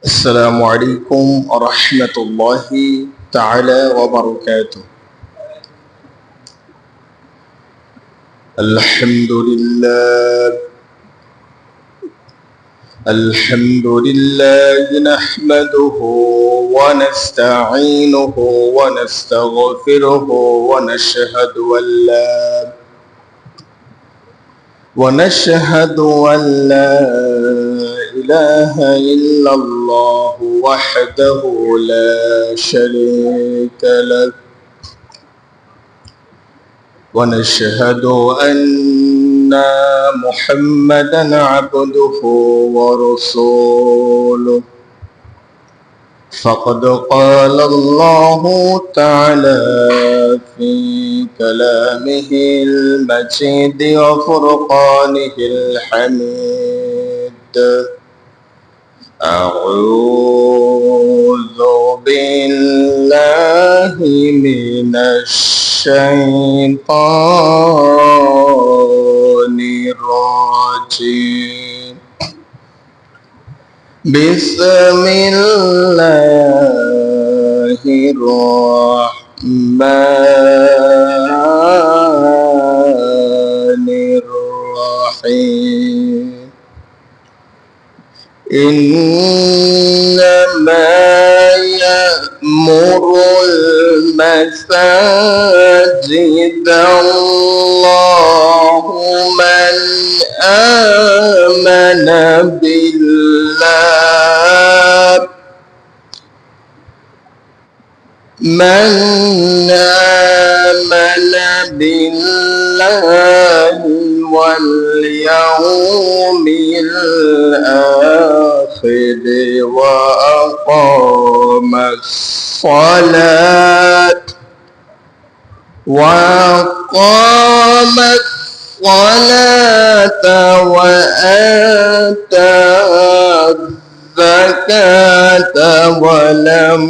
السلام عليكم ورحمة الله تعالى وبركاته. الحمد لله نحمده ونستعينه ونستغفره ونشهد أن لا إله إلا الله وحده لا شريك له ونشهد أن محمدا عبده ورسوله فقد قال الله تعالى في كلامه المجيد وفرقانه الحميد: أعوذ بالله من الشيطان الرجيم. بسم الله الرحمن الرحيم. إنما يأمر المساجد الله من آمن بالله واليوم الآخر وأقام الصلاة وآتى الزكاة ولم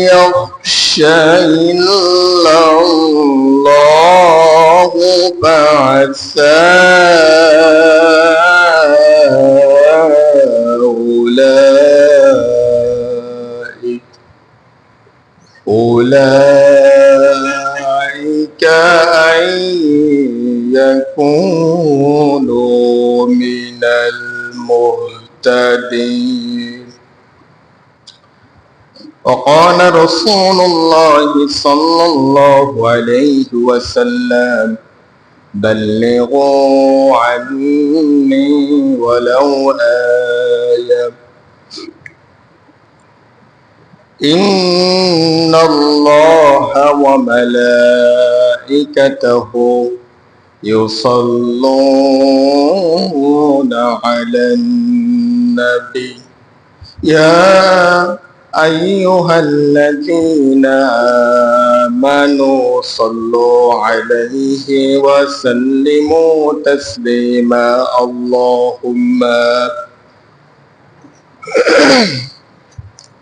يخش إلا الله فعسى أولئك أن يكونوا من المهتدين. وقال رسول الله صلى الله عليه وسلم: بلغوا عني ولو آية. إن الله وملائكته يصلون على النبي يا أيها الذين آمنوا صلوا عليه وسلموا تسليما. اللهم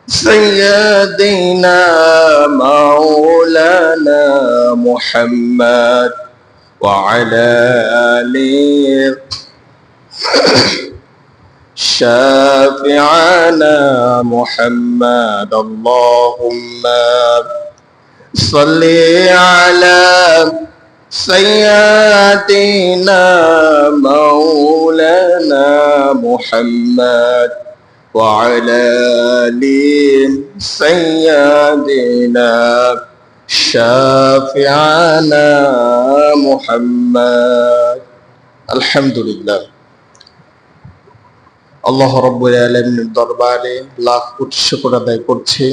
سيدنا مولانا محمد وعلى آله شافعنا محمد. اللهم صل على سيدنا مولانا محمد وعلى آل سيدنا شافعنا محمد. الحمد لله। আল্লাহ রাব্বুল আলামিনের দরবারে লাখ কোটি শুকর আদায় করছি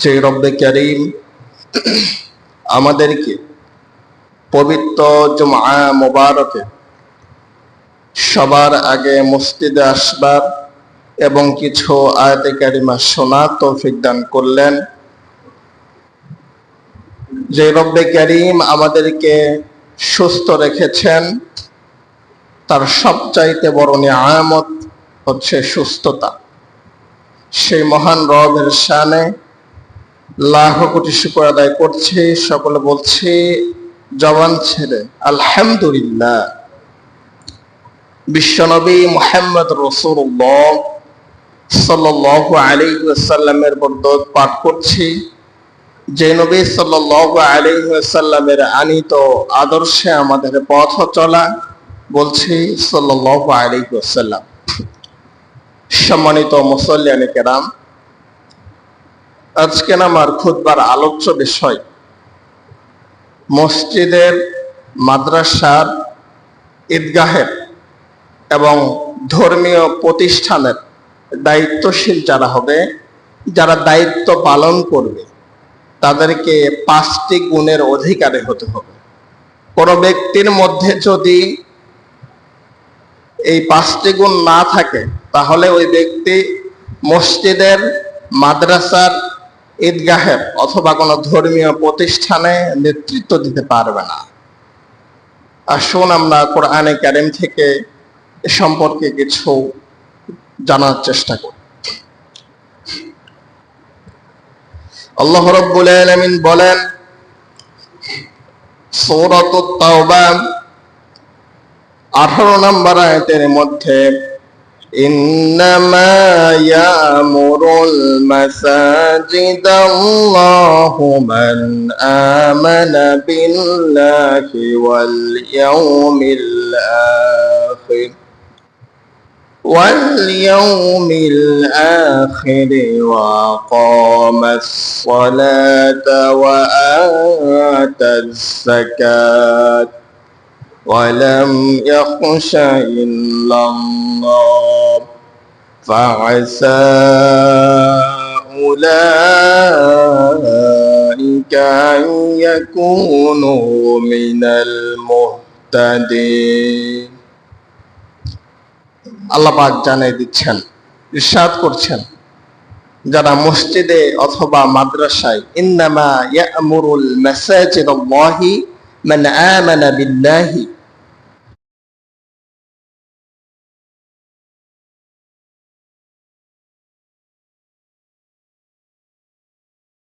যে রব্বে কারীম আমাদেরকে পবিত্র জুমআ মুবারকে সবার আগে মসজিদে আসবার এবং কিছু আয়াতে কারিমা শোনার তৌফিক দান করলেন। যে রব্বে কারীম আমাদেরকে সুস্থ রেখেছেন তার সবচাইতে বড় নিয়ামত হচ্ছে সুস্থতা। সেই মহান রবের শানে লাখ কোটি শুকর আদায় করছি। সকলে বলছি জবান ছেড়ে আলহামদুলিল্লাহ বিশ্বনবী মুহাম্মদ রাসূলুল্লাহ সাল্লাল্লাহু আলাইহি ওয়াসাল্লামের বরদত পাঠ করছি, যে নবী সাল্লাল্লাহু আলাইহি ওয়াসাল্লামের আনিত আদর্শে আমাদের পথ চলা, বলছি সাল্লাল্লাহু আলাইহি ওয়াসাল্লাম। সম্মানিত মুসল্লিয়ান কেরাম, আজকে আমার খুতবার আলোচ্য বিষয় মসজিদের, মাদ্রাসার, ঈদগাহের এবং ধর্মীয় প্রতিষ্ঠানের দায়িত্বশীল যারা হবে, যারা দায়িত্ব পালন করবে, তাদেরকে 5টি গুণের অধিকারী হতে হবে। কোনো ব্যক্তির মধ্যে যদি এই 5টি গুণ না থাকে, তাহলে ওই ব্যক্তি মসজিদের, মাদ্রাসার, ঈদগাহের অথবা কোনো ধর্মীয় প্রতিষ্ঠানে নেতৃত্ব দিতে পারবে না। আসুন আমরা কোরআনে কারীম থেকে এ সম্পর্কে কিছু জানার চেষ্টা করি। আল্লাহ রাব্বুল আলামিন বলেন সূরাতুত তাওবা 18 নম্বর আয়াতের মধ্যে, ইন্নামা ইয়ামুরুল মাসাজিদাল্লাহু মান আমানা বিল্লাহি ওয়াল ইয়াউমিল আখির واليوم الآخر وأقام الصلاة وآتى الزكاة ولم يخش إلا الله فعسى أولئك أن يكونوا من المهتدين। আল্লাহ পাক জানিয়ে দিচ্ছেন, ইরশাদ করছেন, যারা মসজিদে অথবা মাদ্রাসায়, ইন্নামা ইয়ামুরুল মাসাজিদাল্লাহি মান আমানা বিল্লাহি